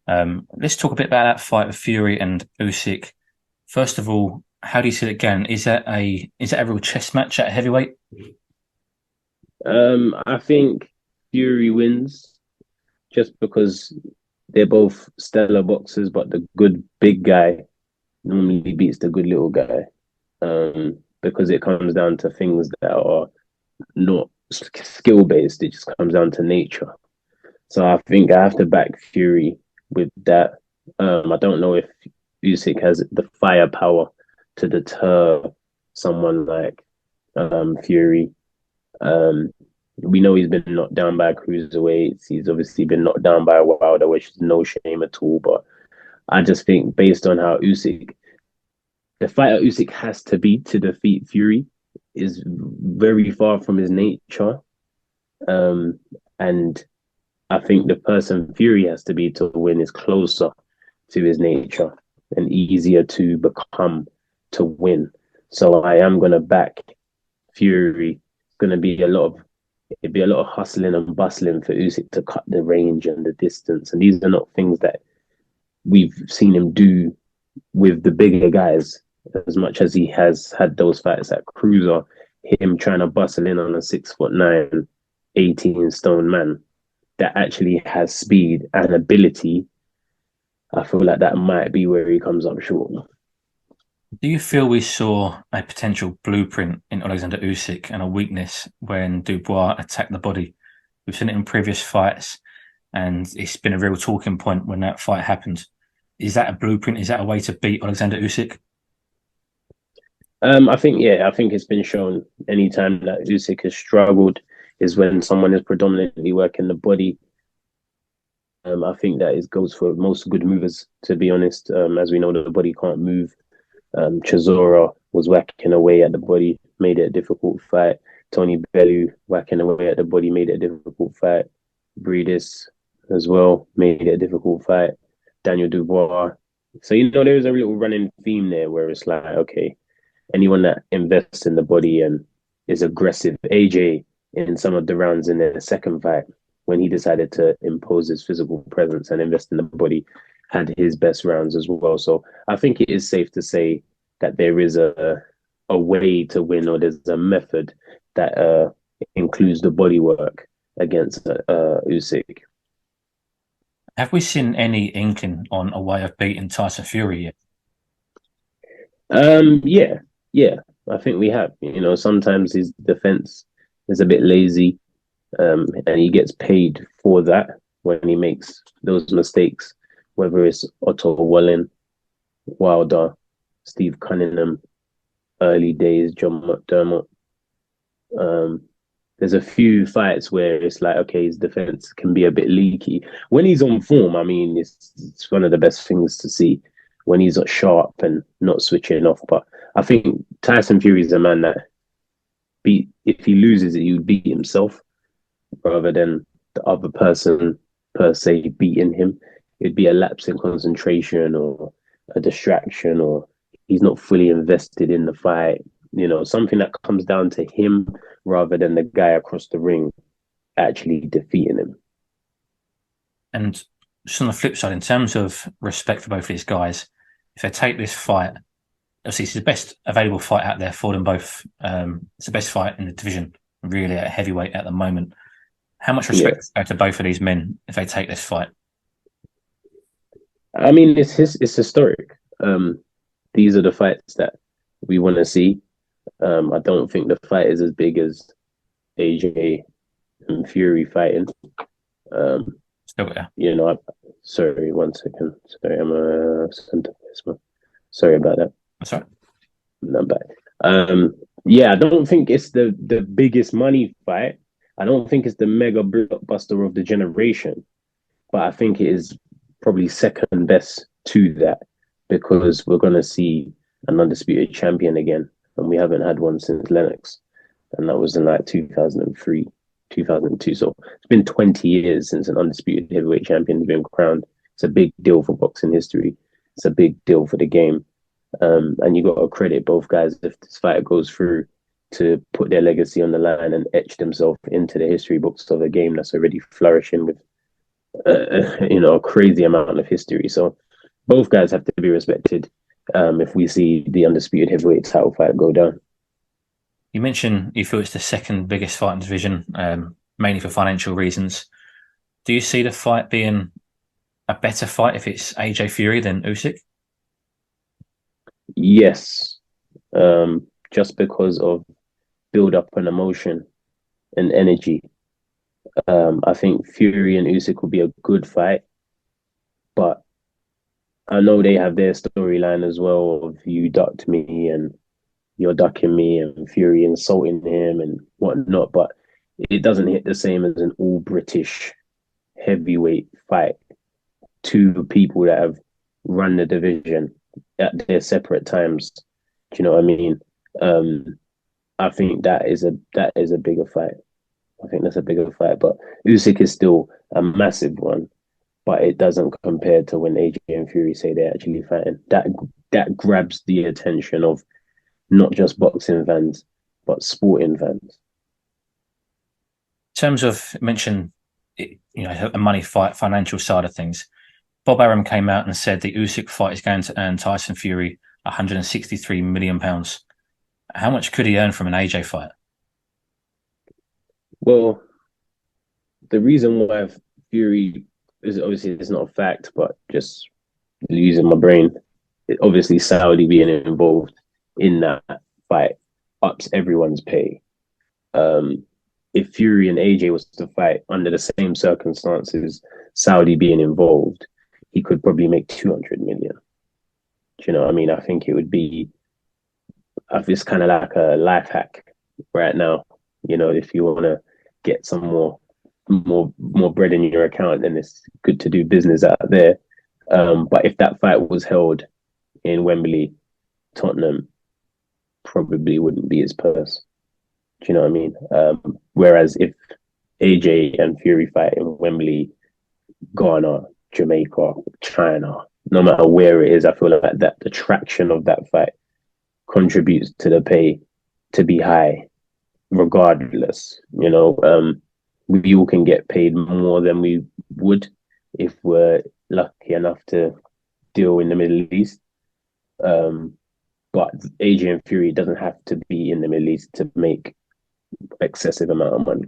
Let's talk a bit about that fight of Fury and Usyk. First of all, how do you see it going? Is that a real chess match at heavyweight? I think Fury wins just because they're both stellar boxers, but the good big guy normally beats the good little guy. Because it comes down to things that are not skill based, it just comes down to nature. So I think I have to back Fury with that. I don't know if Usyk has the firepower to deter someone like Fury. Um, we know he's been knocked down by cruiserweights. He's obviously been knocked down by a Wilder, which is no shame at all. But I just think based on how Usyk, the fighter Usyk has to be to defeat Fury, is very far from his nature. Um, and I think the person Fury has to be to win is closer to his nature and easier to become to win. So I am gonna back Fury. It's gonna be a lot of it'd be a lot of hustling and bustling for Usyk to cut the range and the distance. And these are not things that we've seen him do with the bigger guys as much as he has had those fights at Cruiser, him trying to bustle in on a 6'9", 18 stone man that actually has speed and ability. I feel like that might be where he comes up short. Do you feel we saw a potential blueprint in Alexander Usyk and a weakness when Dubois attacked the body? We've seen it in previous fights, and it's been a real talking point when that fight happened. Is that a blueprint? Is that a way to beat Alexander Usyk? I think it's been shown anytime that Usyk has struggled is when someone is predominantly working the body. I think that it goes for most good movers, to be honest. As we know, the body can't move. Chisora was whacking away at the body, made it a difficult fight. Tony Bellew whacking away at the body, made it a difficult fight. Breedis as well, made it a difficult fight. Daniel Dubois. So, there's a little running theme there where it's like, okay, anyone that invests in the body and is aggressive. AJ in some of the rounds in the second fight, when he decided to impose his physical presence and invest in the body, had his best rounds as well. So I think it is safe to say that there is a way to win, or there's a method that includes the body work against Usyk. Have we seen any inkling on a way of beating Tyson Fury yet? Yeah, yeah, I think we have. Sometimes his defense is a bit lazy, and he gets paid for that when he makes those mistakes, whether it's Otto Wallen, Wilder, Steve Cunningham, early days, John McDermott. Um, there's a few fights where it's like, okay, his defense can be a bit leaky. When he's on form, I mean, it's one of the best things to see when he's sharp and not switching off. But I think Tyson Fury is a man that if he loses it, he would beat himself rather than the other person per se beating him. It'd be a lapse in concentration or a distraction, or he's not fully invested in the fight. Something that comes down to him rather than the guy across the ring actually defeating him. And just on the flip side, in terms of respect for both of these guys, if they take this fight, obviously it's the best available fight out there for them both. It's the best fight in the division, really, at heavyweight at the moment. How much Yeah, respect go to both of these men if they take this fight? I mean it's historic. These are the fights that we want to see. I don't think the fight is as big as AJ and Fury fighting. Um, Still, yeah, sorry, 1 second. Sorry, I'm a center. Sorry about that. that's right. Not bad. Yeah, I don't think it's the biggest money fight. I don't think it's the mega blockbuster of the generation, but I think it is probably second best to that because we're gonna see an undisputed champion again, and we haven't had one since Lennox, and that was in like 2003, 2002. So it's been 20 years since an undisputed heavyweight champion has been crowned. It's a big deal for boxing history. It's a big deal for the game. And you got to credit both guys if this fight goes through to put their legacy on the line and etch themselves into the history books of a game that's already flourishing with a crazy amount of history. So both guys have to be respected. If we see the undisputed heavyweight title fight go down. You mentioned you feel it's the second biggest fight in the division, mainly for financial reasons. Do you see the fight being a better fight if it's AJ Fury than Usyk? Yes, just because of build up and emotion and energy. I think Fury and Usyk will be a good fight, but I know they have their storyline as well of you ducked me and you're ducking me and Fury insulting him and whatnot, but it doesn't hit the same as an all British heavyweight fight. Two people that have run the division at their separate times. Do you know what I mean? Um, I think that is a bigger fight. I think that's a bigger fight, but Usyk is still a massive one. But it doesn't compare to when AJ and Fury say they're actually fighting. That grabs the attention of not just boxing fans, but sporting fans. In terms of mention, a money fight, financial side of things, Bob Arum came out and said the Usyk fight is going to earn Tyson Fury 163 million pounds. How much could he earn from an AJ fight? Well, the reason why Fury is obviously it's not a fact, but just using my brain, obviously Saudi being involved in that fight ups everyone's pay. Um, if Fury and AJ was to fight under the same circumstances, Saudi being involved, he could probably make 200 million. Do you know what I mean? I think it would be, it's kind of like a life hack right now. If you want to get some more bread in your account, then it's good to do business out there. But if that fight was held in Wembley, Tottenham probably wouldn't be his purse. Do you know what I mean? Whereas if AJ and Fury fight in Wembley, Ghana, Jamaica, China, no matter where it is, I feel like that the traction of that fight contributes to the pay to be high, regardless. We all can get paid more than we would if we're lucky enough to deal in the Middle East. Um, but AJ and Fury doesn't have to be in the Middle East to make excessive amount of money.